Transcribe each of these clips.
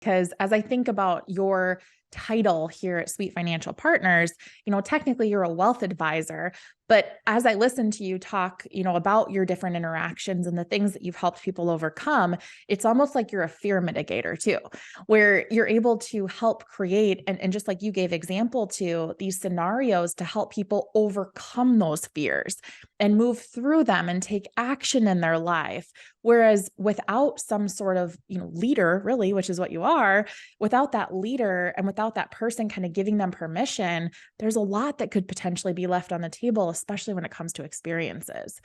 Because as I think about your title here at Sweet Financial Partners, technically you're a wealth advisor, but as I listen to you talk, about your different interactions and the things that you've helped people overcome, it's almost like you're a fear mitigator too, where you're able to help create, and just like you gave example to, these scenarios to help people overcome those fears and move through them and take action in their life. Whereas without some sort of, leader, really, which is what you are, without that leader and without that person kind of giving them permission, there's a lot that could potentially be left on the table, especially when it comes to experiences.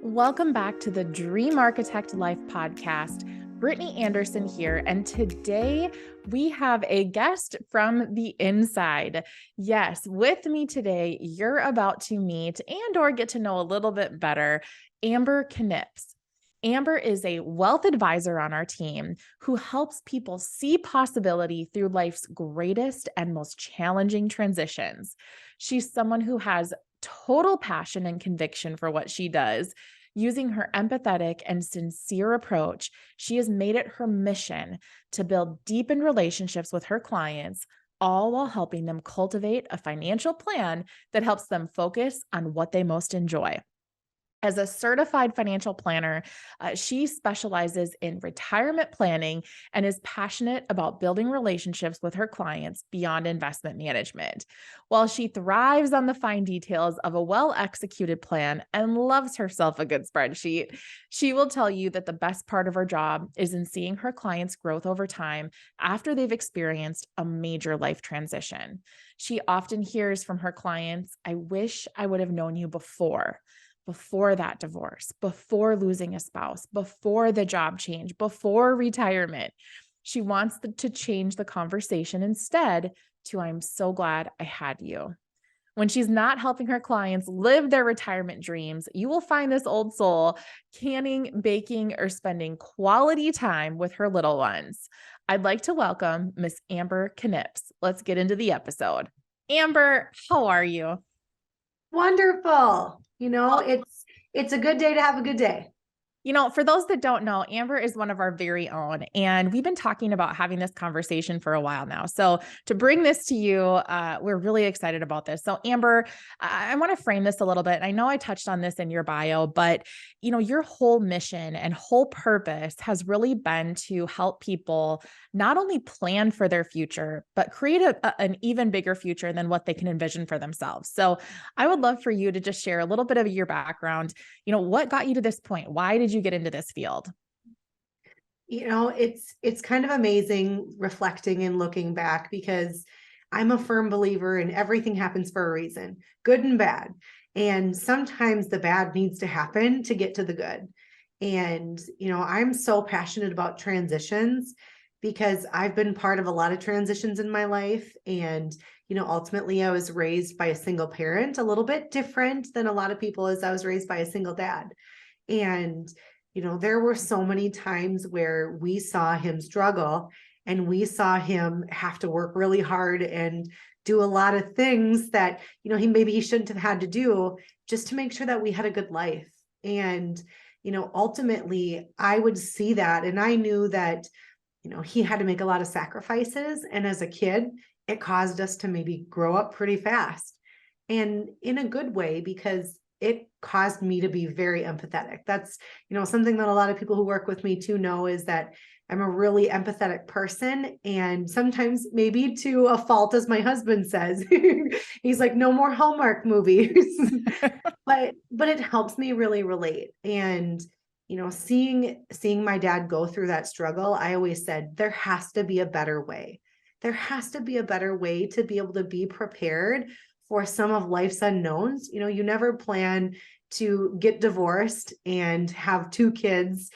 Welcome back to the Dream Architect Life podcast. Brittany Anderson here, and today we have a guest from the inside. Yes, with me today, you're about to meet and or get to know a little bit better Amber Knips. Amber is a wealth advisor on our team who helps people see possibility through life's greatest and most challenging transitions. She's someone who has total passion and conviction for what she does. Using her empathetic and sincere approach, she has made it her mission to build deepened relationships with her clients, all while helping them cultivate a financial plan that helps them focus on what they most enjoy. As a certified financial planner, she specializes in retirement planning and is passionate about building relationships with her clients beyond investment management. While she thrives on the fine details of a well-executed plan and loves herself a good spreadsheet, she will tell you that the best part of her job is in seeing her clients' growth over time after they've experienced a major life transition. She often hears from her clients, "I wish I would have known you before that divorce, before losing a spouse, before the job change, before retirement." She wants to change the conversation instead to, "I'm so glad I had you." When she's not helping her clients live their retirement dreams, you will find this old soul canning, baking, or spending quality time with her little ones. I'd like to welcome Miss Amber Knips. Let's get into the episode. Amber, how are you? Wonderful. It's a good day to have a good day. For those that don't know, Amber is one of our very own, and we've been talking about having this conversation for a while now. So to bring this to you, we're really excited about this. So Amber, I want to frame this a little bit. I know I touched on this in your bio, but your whole mission and whole purpose has really been to help people not only plan for their future, but create an even bigger future than what they can envision for themselves. So I would love for you to just share a little bit of your background. What got you to this point? Why did you get into this field? It's kind of amazing reflecting and looking back, because I'm a firm believer in everything happens for a reason, good and bad. And sometimes the bad needs to happen to get to the good. And, I'm so passionate about transitions because I've been part of a lot of transitions in my life. And, ultimately I was raised by a single parent, a little bit different than a lot of people, as I was raised by a single dad. And, there were so many times where we saw him struggle and we saw him have to work really hard and do a lot of things that, he shouldn't have had to do just to make sure that we had a good life. And, ultimately I would see that, and I knew that, he had to make a lot of sacrifices. And as a kid, it caused us to maybe grow up pretty fast, and in a good way, because it caused me to be very empathetic. That's, something that a lot of people who work with me too know, is that I'm a really empathetic person. And sometimes maybe to a fault, as my husband says, he's like, "No more Hallmark movies." but it helps me really relate. And, seeing my dad go through that struggle, I always said, there has to be a better way. There has to be a better way to be able to be prepared for some of life's unknowns. You never plan to get divorced and have two kids,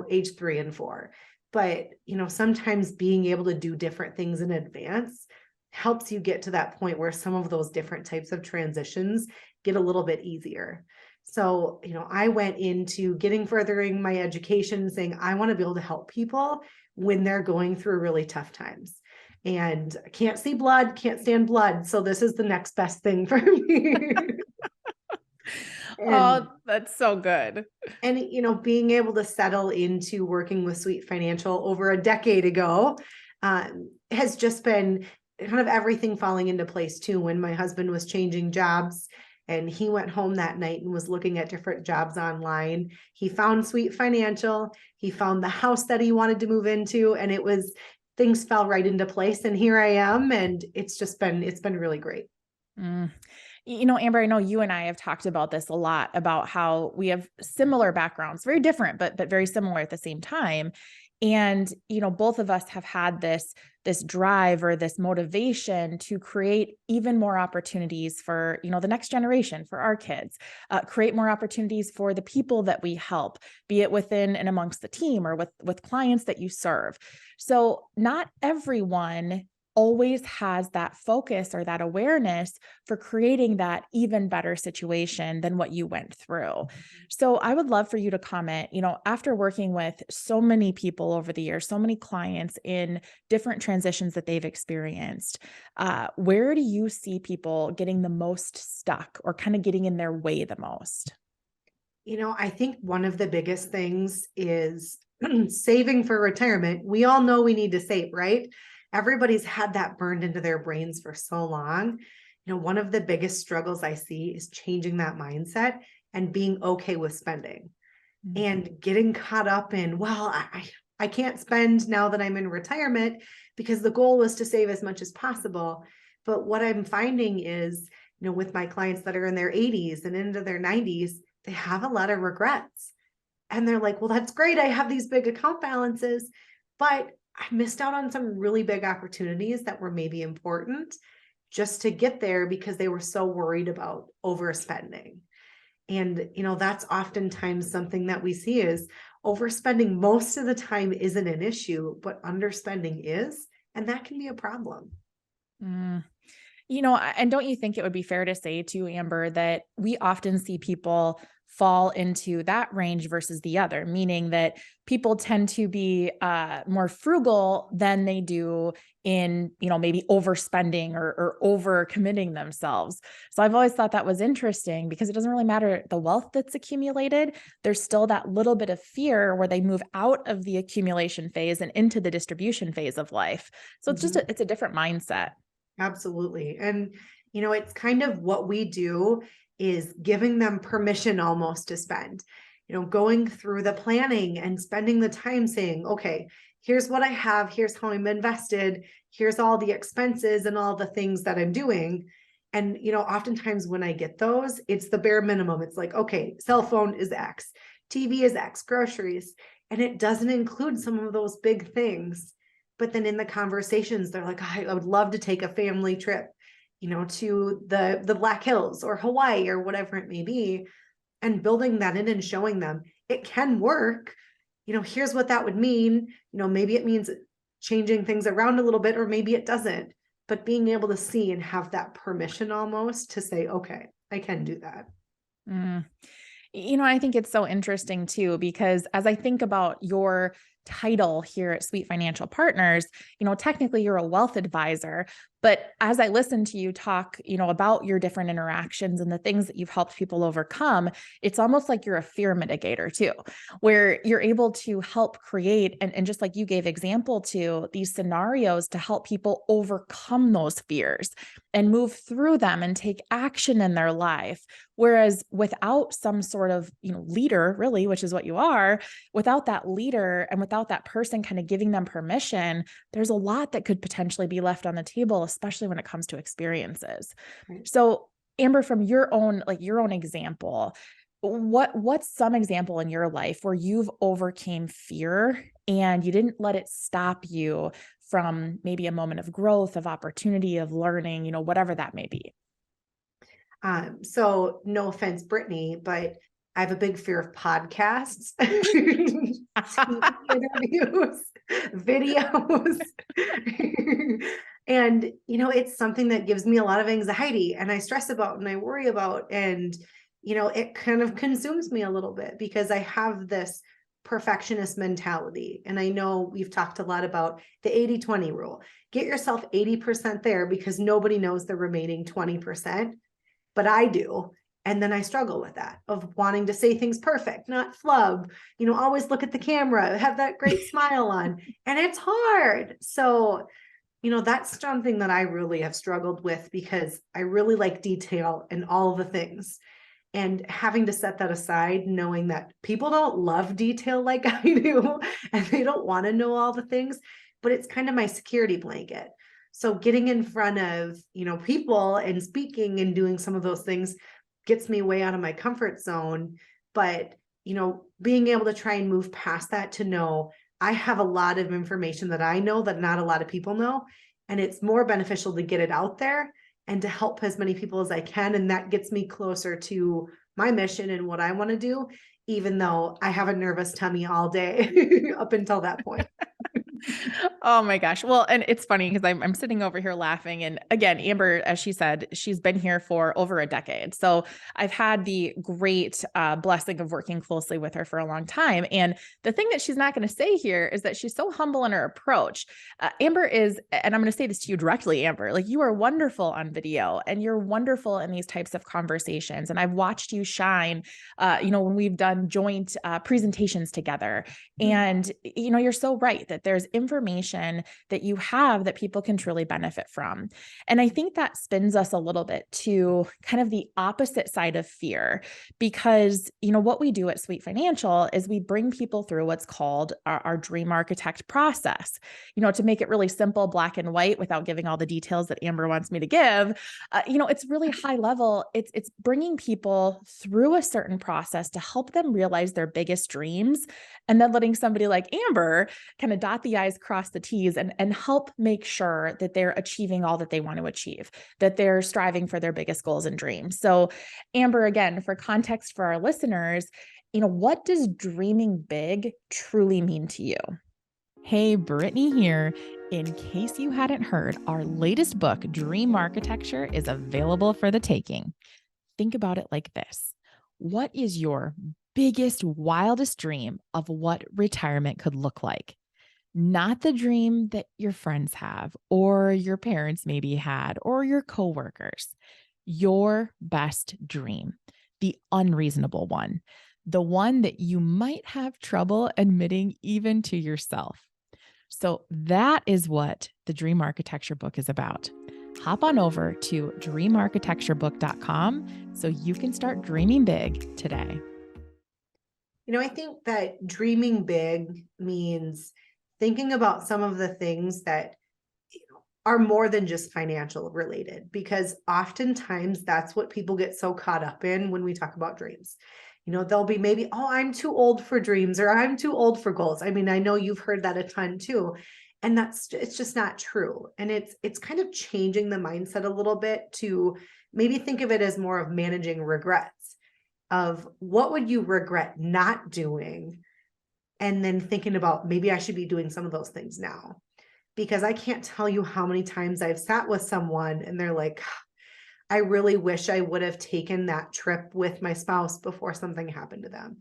age 3 and 4. But, sometimes being able to do different things in advance helps you get to that point where some of those different types of transitions get a little bit easier. So, I went into furthering my education saying, I want to be able to help people when they're going through really tough times. And I can't see blood, can't stand blood. So this is the next best thing for me. Oh, that's so good. And, being able to settle into working with Sweet Financial over a decade ago, has just been kind of everything falling into place too. When my husband was changing jobs and he went home that night and was looking at different jobs online, he found Sweet Financial. He found the house that he wanted to move into, and things fell right into place. And here I am. And it's been really great. Mm. Amber, I know you and I have talked about this a lot, about how we have similar backgrounds, very different, but very similar at the same time. And, both of us have had this drive or this motivation to create even more opportunities for, the next generation, for our kids, create more opportunities for the people that we help, be it within and amongst the team or with clients that you serve. So not everyone always has that focus or that awareness for creating that even better situation than what you went through. So I would love for you to comment, after working with so many people over the years, so many clients in different transitions that they've experienced, where do you see people getting the most stuck or kind of getting in their way the most? I think one of the biggest things is saving for retirement. We all know we need to save, right? Everybody's had that burned into their brains for so long. One of the biggest struggles I see is changing that mindset and being okay with spending and getting caught up in, well, I can't spend now that I'm in retirement because the goal was to save as much as possible. But what I'm finding is, with my clients that are in their 80s and into their 90s, they have a lot of regrets. And they're like, well, that's great. I have these big account balances, but I missed out on some really big opportunities that were maybe important just to get there because they were so worried about overspending. And, that's oftentimes something that we see is overspending most of the time isn't an issue, but underspending is, and that can be a problem. Mm. And don't you think it would be fair to say too, Amber, that we often see people fall into that range versus the other, meaning that people tend to be more frugal than they do in, maybe overspending or over committing themselves. So I've always thought that was interesting because it doesn't really matter the wealth that's accumulated. There's still that little bit of fear where they move out of the accumulation phase and into the distribution phase of life. So it's just it's a different mindset. Absolutely. And, it's kind of what we do is giving them permission almost to spend, going through the planning and spending the time saying, okay, here's what I have. Here's how I'm invested. Here's all the expenses and all the things that I'm doing. And, oftentimes when I get those, it's the bare minimum. It's like, okay, cell phone is X, TV is X, groceries, and it doesn't include some of those big things. But then in the conversations, they're like, I would love to take a family trip, to the Black Hills or Hawaii or whatever it may be, and building that in and showing them it can work. Here's what that would mean. Maybe it means changing things around a little bit, or maybe it doesn't, but being able to see and have that permission almost to say, okay, I can do that. I think it's so interesting too, because as I think about your title here at Sweet Financial Partners, technically you're a wealth advisor, but as I listen to you talk, about your different interactions and the things that you've helped people overcome, it's almost like you're a fear mitigator too, where you're able to help create, and just like you gave example to, these scenarios to help people overcome those fears and move through them and take action in their life. Whereas without some sort of, leader, really, which is what you are, without that leader and without that person kind of giving them permission, there's a lot that could potentially be left on the table, especially when it comes to experiences. Right. So Amber, from your own example, what's some example in your life where you've overcame fear and you didn't let it stop you from maybe a moment of growth, of opportunity, of learning, whatever that may be? So no offense, Brittany, but I have a big fear of podcasts, interviews, videos. And, it's something that gives me a lot of anxiety and I stress about and I worry about. And, it kind of consumes me a little bit because I have this perfectionist mentality. And I know we've talked a lot about the 80-20 rule. Get yourself 80% there because nobody knows the remaining 20%. But I do. And then I struggle with that of wanting to say things perfect, not flub, always look at the camera, have that great smile on. And it's hard. So, that's something that I really have struggled with because I really like detail and all the things. And having to set that aside, knowing that people don't love detail like I do, and they don't want to know all the things, but it's kind of my security blanket. So getting in front of, people and speaking and doing some of those things gets me way out of my comfort zone. But, being able to try and move past that to know I have a lot of information that I know that not a lot of people know. And it's more beneficial to get it out there and to help as many people as I can. And that gets me closer to my mission and what I want to do, even though I have a nervous tummy all day up until that point. Oh my gosh. Well, and it's funny because I'm sitting over here laughing. And again, Amber, as she said, she's been here for over a decade. So I've had the great blessing of working closely with her for a long time. And the thing that she's not going to say here is that she's so humble in her approach. Amber is, and I'm going to say this to you directly, Amber, like you are wonderful on video and you're wonderful in these types of conversations. And I've watched you shine, when we've done joint presentations together. And, you're so right that there's information that you have that people can truly benefit from. And I think that spins us a little bit to kind of the opposite side of fear, because, what we do at Sweet Financial is we bring people through what's called our Dream Architect process, to make it really simple, black and white, without giving all the details that Amber wants me to give. It's really high level. It's bringing people through a certain process to help them realize their biggest dreams, and then letting somebody like Amber kind of dot the I's, cross the T's, and help make sure that they're achieving all that they want to achieve, that they're striving for their biggest goals and dreams. So Amber, again, for context for our listeners, what does dreaming big truly mean to you? Hey, Brittany here. In case you hadn't heard, our latest book, Dream Architecture, is available for the taking. Think about it like this. What is your biggest, wildest dream of what retirement could look like? Not the dream that your friends have, or your parents maybe had, or your coworkers. Your best dream, the unreasonable one, the one that you might have trouble admitting even to yourself. So that is what the Dream Architecture book is about. Hop on over to dreamarchitecturebook.com so you can start dreaming big today. I think that dreaming big means thinking about some of the things that are more than just financial related, because oftentimes that's what people get so caught up in when we talk about dreams. They'll be maybe, oh, I'm too old for dreams, or I'm too old for goals. I mean, I know you've heard that a ton too. And it's just not true. And it's kind of changing the mindset a little bit to maybe think of it as more of managing regrets, of what would you regret not doing? And then thinking about maybe I should be doing some of those things now, because I can't tell you how many times I've sat with someone and they're like, I really wish I would have taken that trip with my spouse before something happened to them.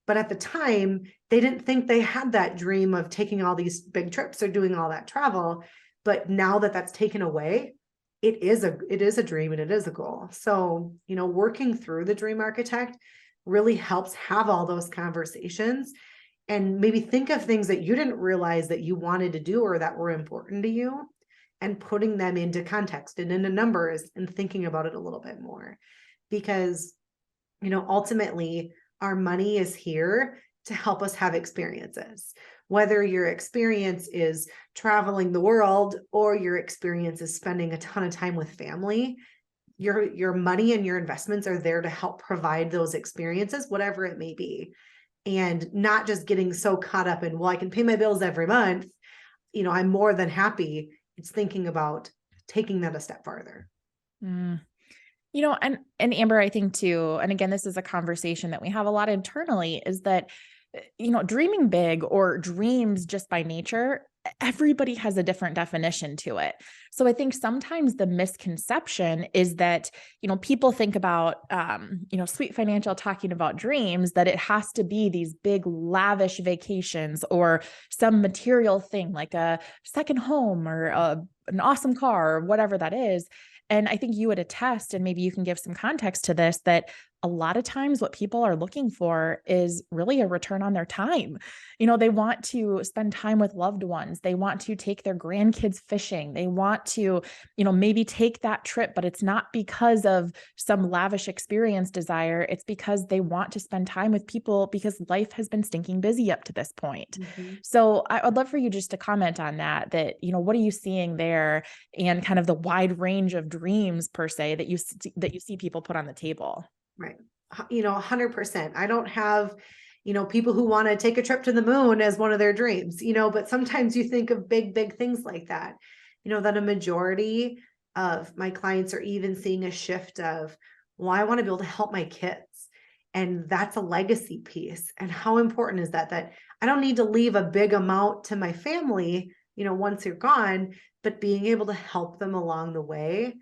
But at the time, they didn't think they had that dream of taking all these big trips or doing all that travel. But now that that's taken away, it is a dream and it is a goal. So, working through the Dream Architect really helps have all those conversations and maybe think of things that you didn't realize that you wanted to do or that were important to you, and putting them into context and into numbers and thinking about it a little bit more. Because, ultimately, our money is here to help us have experiences. Whether your experience is traveling the world or your experience is spending a ton of time with family, your money and your investments are there to help provide those experiences, whatever it may be. And not just getting so caught up in, well, I can pay my bills every month. I'm more than happy. It's thinking about taking that a step farther. And Amber, I think too, and again, this is a conversation that we have a lot internally, is that, dreaming big or dreams just by nature, everybody has a different definition to it. So I think sometimes the misconception is that, people think about, Sweet Financial talking about dreams, that it has to be these big lavish vacations or some material thing like a second home or an awesome car or whatever that is. And I think you would attest, and maybe you can give some context to this, that a lot of times what people are looking for is really a return on their time. They want to spend time with loved ones. They want to take their grandkids fishing. They want to, maybe take that trip, but it's not because of some lavish experience desire. It's because they want to spend time with people because life has been stinking busy up to this point. Mm-hmm. So I'd love for you just to comment on that, what are you seeing there, and kind of the wide range of dreams per se that you see people put on the table. Right. 100%. I don't have, people who want to take a trip to the moon as one of their dreams, but sometimes you think of big, big things like that, that a majority of my clients are even seeing a shift of, well, I want to be able to help my kids. And that's a legacy piece. And how important is that I don't need to leave a big amount to my family, once you're gone, but being able to help them along the way,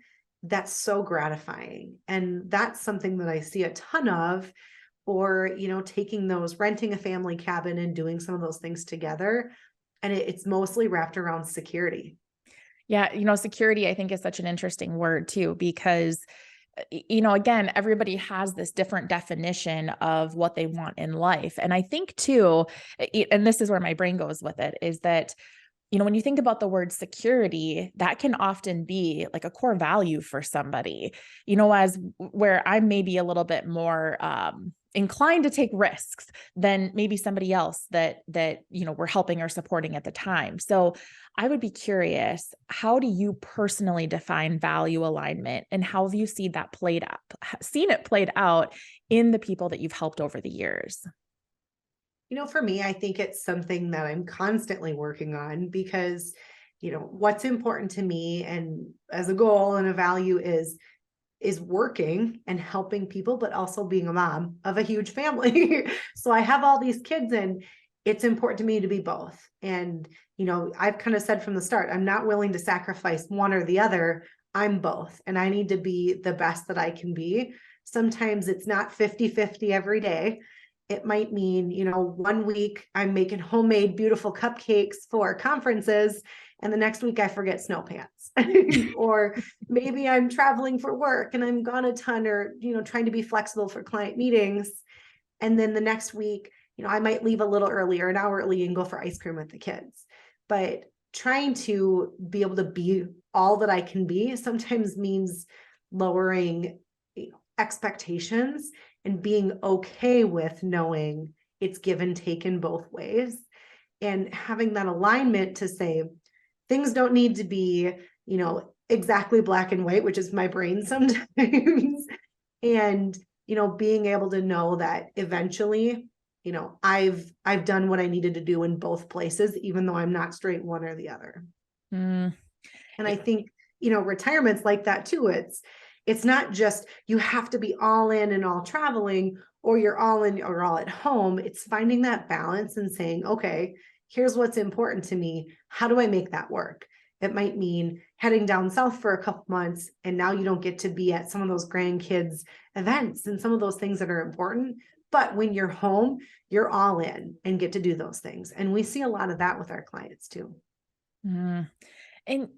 that's so gratifying. And that's something that I see a ton of, or, renting a family cabin and doing some of those things together. And it's mostly wrapped around security. Yeah. Security, I think, is such an interesting word too, because again, everybody has this different definition of what they want in life. And I think too, and this is where my brain goes with it, is that when you think about the word security, that can often be like a core value for somebody, as where I'm maybe a little bit more inclined to take risks than maybe somebody else that we're helping or supporting at the time. So I would be curious, how do you personally define value alignment, and how have you seen it played out in the people that you've helped over the years? For me, I think it's something that I'm constantly working on because, what's important to me and as a goal and a value is working and helping people, but also being a mom of a huge family. So I have all these kids, and it's important to me to be both. And, I've kind of said from the start, I'm not willing to sacrifice one or the other. I'm both, and I need to be the best that I can be. Sometimes it's not 50-50 every day. It might mean, 1 week I'm making homemade beautiful cupcakes for conferences, and the next week I forget snow pants. Or maybe I'm traveling for work and I'm gone a ton, or, trying to be flexible for client meetings. And then the next week, I might leave a little earlier, an hour early, and go for ice cream with the kids. But trying to be able to be all that I can be sometimes means lowering expectations and being okay with knowing it's give and take in both ways, and having that alignment to say things don't need to be, exactly black and white, which is my brain sometimes. And, being able to know that eventually, I've done what I needed to do in both places, even though I'm not straight one or the other. And I think, retirement's like that too. It's not just you have to be all in and all traveling, or you're all in or all at home. It's finding that balance and saying, okay, here's what's important to me. How do I make that work? It might mean heading down south for a couple months, and now you don't get to be at some of those grandkids events and some of those things that are important. But when you're home, you're all in and get to do those things. And we see a lot of that with our clients too. And,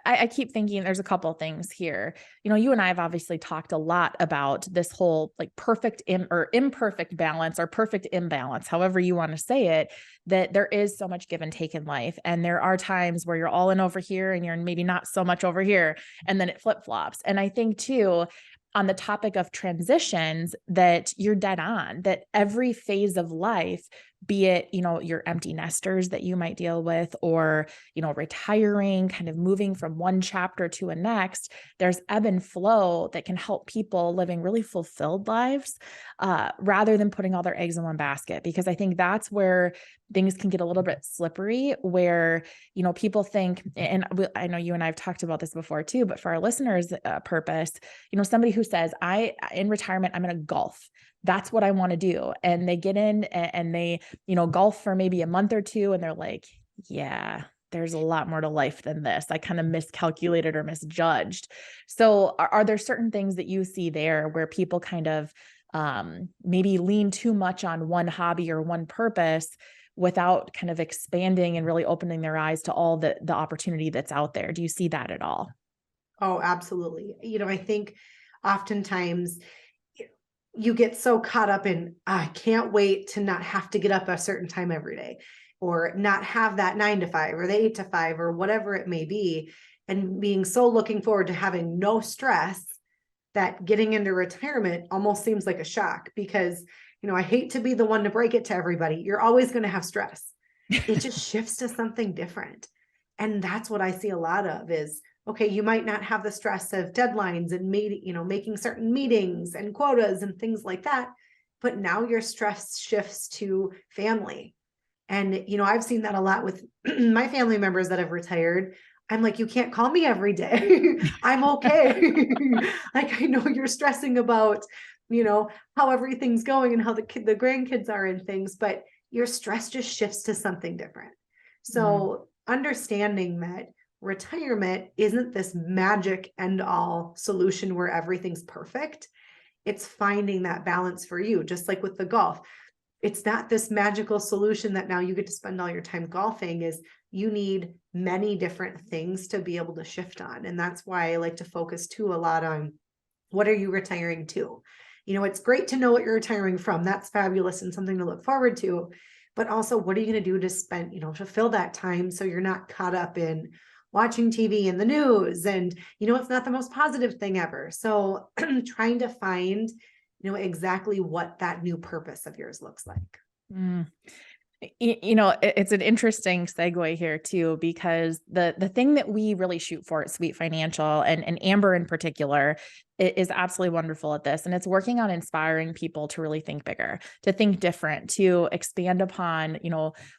I keep thinking there's a couple of things here. You and I have obviously talked a lot about this whole like perfect or imperfect balance, or perfect imbalance, however you want to say it, that there is so much give and take in life. And there are times where you're all in over here and you're maybe not so much over here, and then it flip-flops. And I think too, on the topic of transitions, that you're dead on, that every phase of life, be it, your empty nesters that you might deal with, or, retiring, kind of moving from one chapter to a next, there's ebb and flow that can help people living really fulfilled lives, rather than putting all their eggs in one basket. Because I think that's where things can get a little bit slippery, where, people think, and I know you and I have talked about this before too, but for our listeners' purpose, somebody who says, in retirement, I'm going to golf. That's what I want to do. And they get in and they, golf for maybe a month or two, and they're like, yeah, there's a lot more to life than this. I kind of miscalculated or misjudged. So are there certain things that you see there where people kind of maybe lean too much on one hobby or one purpose without kind of expanding and really opening their eyes to all the opportunity that's out there? Do you see that at all? Oh, absolutely. I think oftentimes you get so caught up in, I can't wait to not have to get up a certain time every day, or not have that 9 to 5 or the 8 to 5 or whatever it may be. And being so looking forward to having no stress, that getting into retirement almost seems like a shock because, I hate to be the one to break it to everybody. You're always going to have stress. It just shifts to something different. And that's what I see a lot of is, okay, you might not have the stress of deadlines and making certain meetings and quotas and things like that, but now your stress shifts to family. And, I've seen that a lot with my family members that have retired. I'm like, you can't call me every day. I'm okay. Like, I know you're stressing about, how everything's going and how the grandkids are and things, but your stress just shifts to something different. So understanding that retirement isn't this magic end all solution where everything's perfect. It's finding that balance for you, just like with the golf. It's not this magical solution that now you get to spend all your time golfing. Is you need many different things to be able to shift on. And that's why I like to focus too a lot on, what are you retiring to? It's great to know what you're retiring from. That's fabulous and something to look forward to. But also, what are you going to do to spend, to fill that time so you're not caught up in watching TV and the news? And, it's not the most positive thing ever. So trying to find, exactly what that new purpose of yours looks like. It's an interesting segue here too, because the thing that we really shoot for at Sweet Financial, and Amber in particular is absolutely wonderful at this. And it's working on inspiring people to really think bigger, to think different, to expand upon,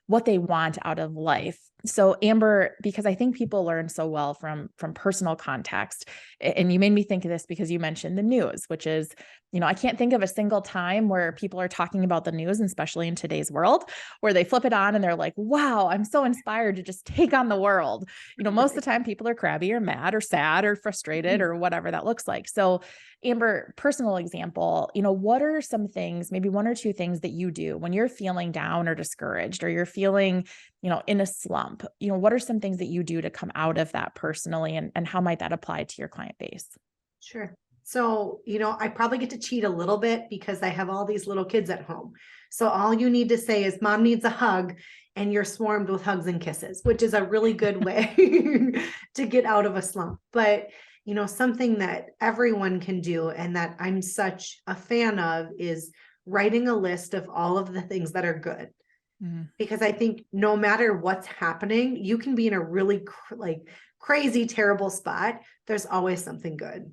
what they want out of life. So Amber, because I think people learn so well from personal context, and you made me think of this because you mentioned the news, which is, I can't think of a single time where people are talking about the news, especially in today's world, where they flip it on and they're like, wow, I'm so inspired to just take on the world. Most of the time people are crabby or mad or sad or frustrated or whatever that looks like. So Amber, personal example, what are some things, maybe one or two things that you do when you're feeling down or discouraged, or you're feeling, in a slump? What are some things that you do to come out of that personally, and how might that apply to your client base? Sure. So, I probably get to cheat a little bit because I have all these little kids at home. So all you need to say is mom needs a hug, and you're swarmed with hugs and kisses, which is a really good way to get out of a slump. But, something that everyone can do and that I'm such a fan of is writing a list of all of the things that are good. Because I think no matter what's happening, you can be in a really crazy, terrible spot. There's always something good.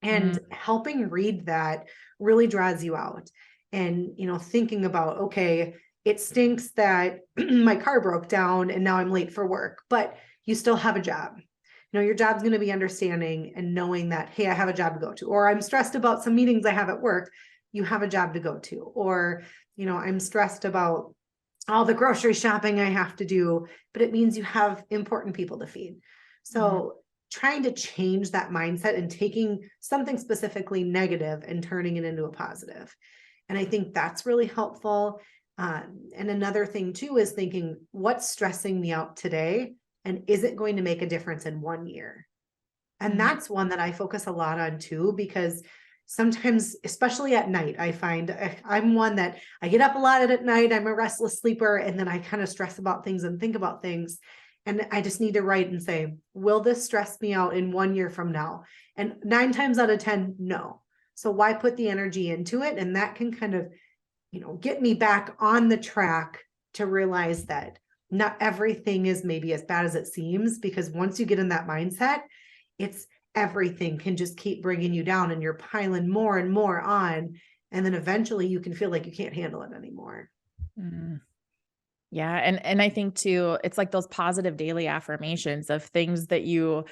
And helping read that really draws you out. And, thinking about, okay, it stinks that my car broke down and now I'm late for work, but you still have a job. Your job's going to be understanding and knowing that, hey, I have a job to go to, or I'm stressed about some meetings I have at work. You have a job to go to, or, I'm stressed about all the grocery shopping I have to do, but it means you have important people to feed. So trying to change that mindset and taking something specifically negative and turning it into a positive. And I think that's really helpful. And another thing too is thinking, what's stressing me out today? And is it going to make a difference in 1 year? And that's one that I focus a lot on too, because sometimes, especially at night, I find I'm one that I get up a lot at night. I'm a restless sleeper. And then I kind of stress about things and think about things. And I just need to write and say, will this stress me out in 1 year from now? And 9 times out of 10, no. So why put the energy into it? And that can kind of, get me back on the track to realize that not everything is maybe as bad as it seems, because once you get in that mindset, it's everything can just keep bringing you down and you're piling more and more on. And then eventually you can feel like you can't handle it anymore. Yeah. And I think too, it's like those positive daily affirmations of things that you're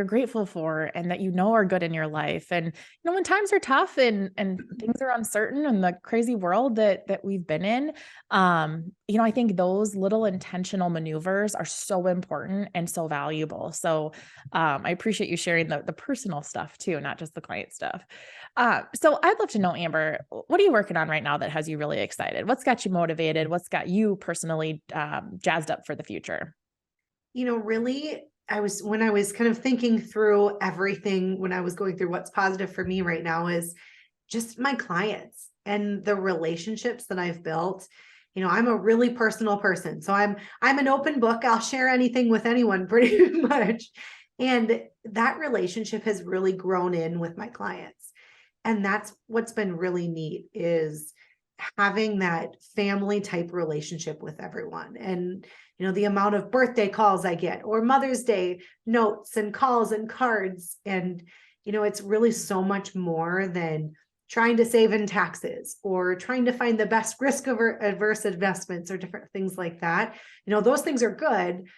grateful for and that are good in your life. And, when times are tough and things are uncertain in the crazy world that we've been in, I think those little intentional maneuvers are so important and so valuable. So I appreciate you sharing the personal stuff too, not just the client stuff. So I'd love to know, Amber, what are you working on right now that has you really excited? What's got you motivated? What's got you personally jazzed up for the future? Really when I was kind of thinking through everything, when I was going through what's positive for me right now is just my clients and the relationships that I've built. I'm a really personal person. So I'm an open book. I'll share anything with anyone pretty much. And that relationship has really grown in with my clients. And that's what's been really neat, is having that family type relationship with everyone. And the amount of birthday calls I get, or Mother's Day notes and calls and cards. And it's really so much more than trying to save in taxes or trying to find the best risk adverse investments or different things like that. Those things are good,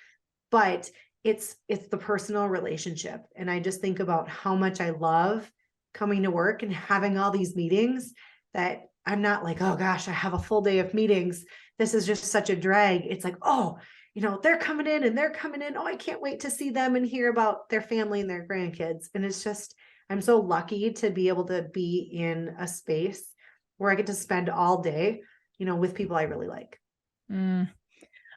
but it's the personal relationship. And I just think about how much I love coming to work and having all these meetings, that I'm not like, oh gosh, I have a full day of meetings, this is just such a drag. It's like, oh, they're coming in and they're coming in. Oh, I can't wait to see them and hear about their family and their grandkids. And it's just, I'm so lucky to be able to be in a space where I get to spend all day, with people I really like.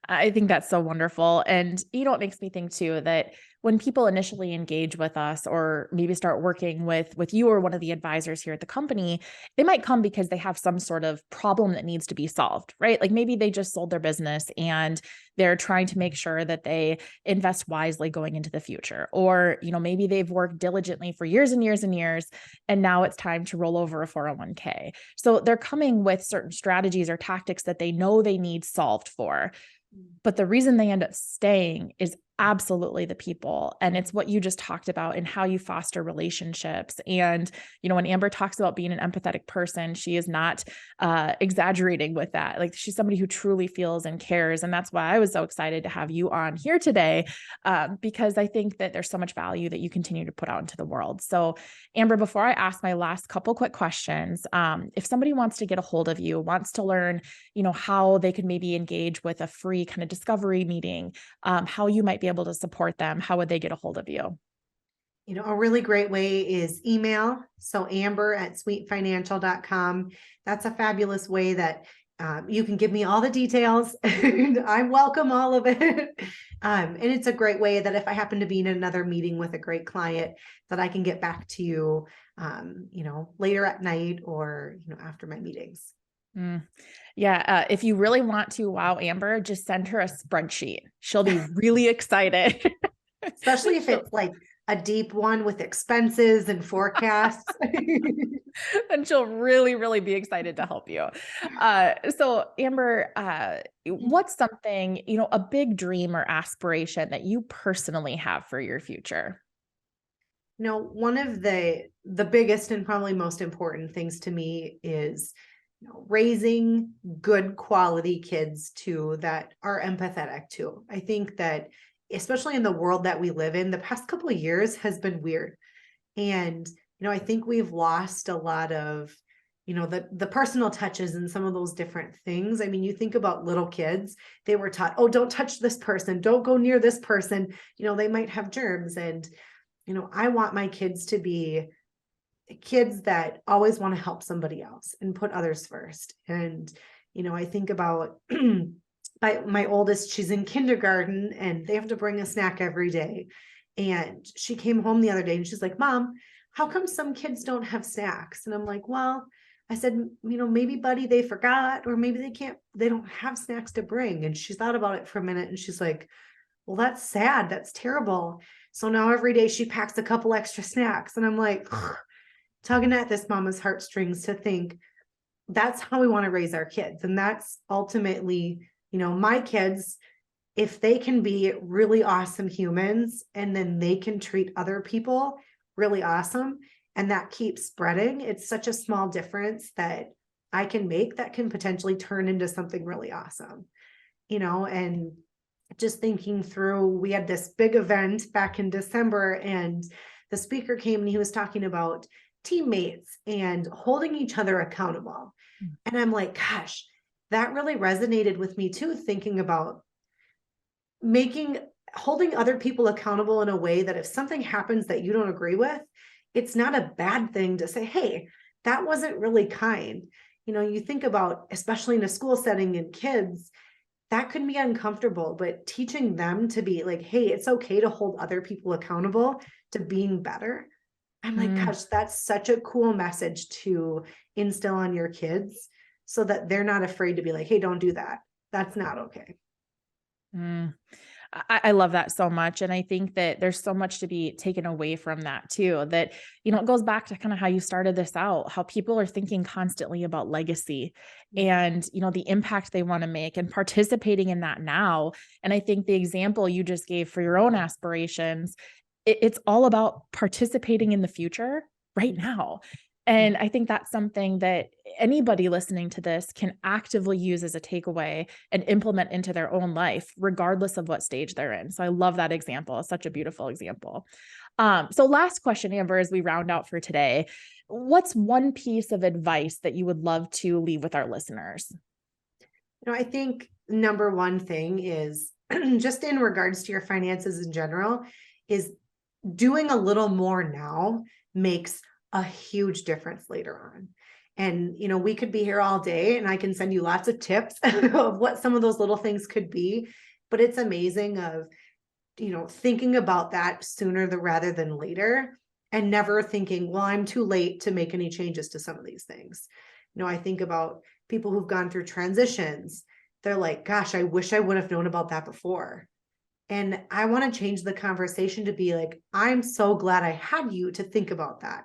I think that's so wonderful. And, it makes me think too, that when people initially engage with us, or maybe start working with you or one of the advisors here at the company, they might come because they have some sort of problem that needs to be solved, right? Like maybe they just sold their business and they're trying to make sure that they invest wisely going into the future. Or, maybe they've worked diligently for years and years and years, and now it's time to roll over a 401k. So they're coming with certain strategies or tactics that they know they need solved for. But the reason they end up staying is absolutely the people. And it's what you just talked about and how you foster relationships. And, when Amber talks about being an empathetic person, she is not exaggerating with that. Like, she's somebody who truly feels and cares. And that's why I was so excited to have you on here today, because I think that there's so much value that you continue to put out into the world. So Amber, before I ask my last couple quick questions, if somebody wants to get a hold of you, wants to learn, how they could maybe engage with a free kind of discovery meeting, how you might be able to support them, how would they get a hold of you? A really great way is email. So amber@sweetfinancial.com. That's a fabulous way that you can give me all the details. I welcome all of it. And it's a great way that if I happen to be in another meeting with a great client, that I can get back to you, later at night or, after my meetings. Yeah. If you really want to wow Amber, just send her a spreadsheet. She'll be really excited. Especially if it's like a deep one with expenses and forecasts. And she'll really, really be excited to help you. So Amber, what's something, a big dream or aspiration that you personally have for your future? One of the biggest and probably most important things to me is raising good quality kids too, that are empathetic too. I think that especially in the world that we live in, the past couple of years has been weird. And, I think we've lost a lot of, the personal touches and some of those different things. I mean, you think about little kids, they were taught, oh, don't touch this person, don't go near this person, they might have germs. And, I want my kids to be kids that always want to help somebody else and put others first. And, I think about my oldest, she's in kindergarten and they have to bring a snack every day. And she came home the other day and she's like, Mom, how come some kids don't have snacks? And I'm like, well, I said, maybe buddy, they forgot, or maybe they don't have snacks to bring. And she thought about it for a minute and she's like, well, that's sad. That's terrible. So now every day she packs a couple extra snacks. And I'm like, tugging at this mama's heartstrings to think that's how we want to raise our kids. And that's ultimately, my kids, if they can be really awesome humans and then they can treat other people really awesome, and that keeps spreading, it's such a small difference that I can make that can potentially turn into something really awesome, and just thinking through, we had this big event back in December and the speaker came and he was talking about teammates and holding each other accountable. And I'm like, gosh, that really resonated with me too, thinking about holding other people accountable in a way that if something happens that you don't agree with, it's not a bad thing to say, hey, that wasn't really kind. You think about, especially in a school setting and kids, that can be uncomfortable, but teaching them to be like, hey, it's okay to hold other people accountable to being better. I'm like, Mm. gosh, that's such a cool message to instill on your kids so that they're not afraid to be like, hey, don't do that. That's not okay. Mm. I love that so much. And I think that there's so much to be taken away from that too, that, it goes back to kind of how you started this out, how people are thinking constantly about legacy and, the impact they want to make and participating in that now. And I think the example you just gave for your own aspirations, it's all about participating in the future right now. And I think that's something that anybody listening to this can actively use as a takeaway and implement into their own life, regardless of what stage they're in. So I love that example. It's such a beautiful example. So last question, Amber, as we round out for today, what's one piece of advice that you would love to leave with our listeners? I think number one thing is just in regards to your finances in general, is doing a little more now makes a huge difference later on. And, we could be here all day and I can send you lots of tips of what some of those little things could be, but it's amazing of, thinking about that sooner rather than later and never thinking, well, I'm too late to make any changes to some of these things. I think about people who've gone through transitions. They're like, gosh, I wish I would have known about that before. And I want to change the conversation to be like, I'm so glad I had you to think about that,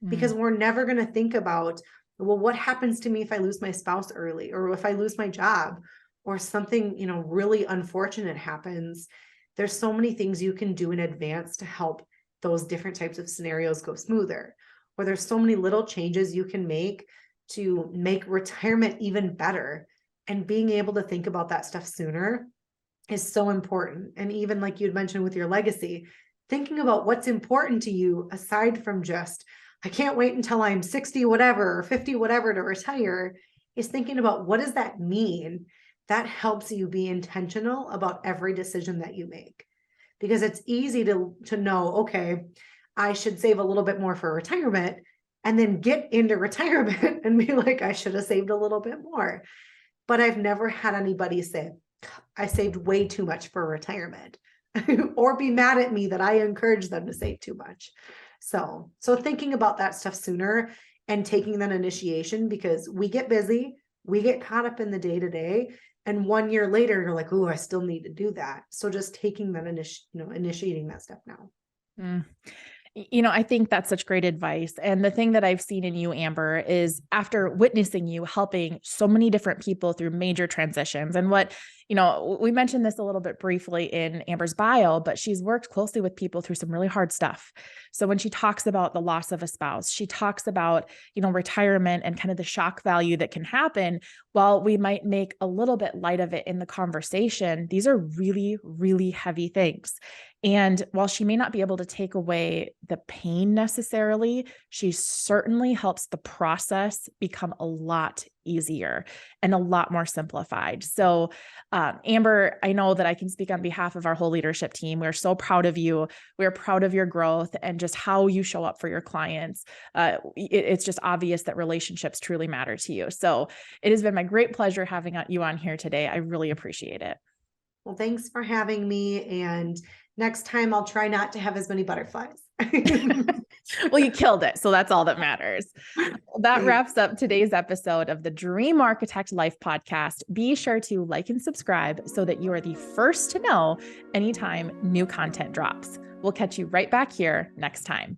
because we're never going to think about, well, what happens to me if I lose my spouse early, or if I lose my job, or something, really unfortunate happens. There's so many things you can do in advance to help those different types of scenarios go smoother. Or there's so many little changes you can make to make retirement even better. And being able to think about that stuff sooner is so important. And even like you'd mentioned with your legacy, thinking about what's important to you aside from just, I can't wait until I'm 60 whatever or 50 whatever to retire, is thinking about what does that mean? That helps you be intentional about every decision that you make. Because it's easy to know, okay, I should save a little bit more for retirement, and then get into retirement and be like, I should have saved a little bit more. But I've never had anybody say, I saved way too much for retirement or be mad at me that I encouraged them to save too much. So thinking about that stuff sooner and taking that initiation, because we get busy, we get caught up in the day to day. And 1 year later, you're like, oh, I still need to do that. So just taking that, initiating that step now. Mm. I think that's such great advice. And the thing that I've seen in you, Amber, is after witnessing you helping so many different people through major transitions and we mentioned this a little bit briefly in Amber's bio, but she's worked closely with people through some really hard stuff. So when she talks about the loss of a spouse, she talks about, retirement and kind of the shock value that can happen. While we might make a little bit light of it in the conversation, these are really, really heavy things. And while she may not be able to take away the pain necessarily, she certainly helps the process become a lot easier and a lot more simplified. So, Amber, I know that I can speak on behalf of our whole leadership team. We're so proud of you. We're proud of your growth and just how you show up for your clients. It's just obvious that relationships truly matter to you. So it has been my great pleasure having you on here today. I really appreciate it. Well, thanks for having me. And next time I'll try not to have as many butterflies. Well, you killed it. So that's all that matters. That wraps up today's episode of the Dream Architect Life podcast. Be sure to like and subscribe so that you are the first to know anytime new content drops. We'll catch you right back here next time.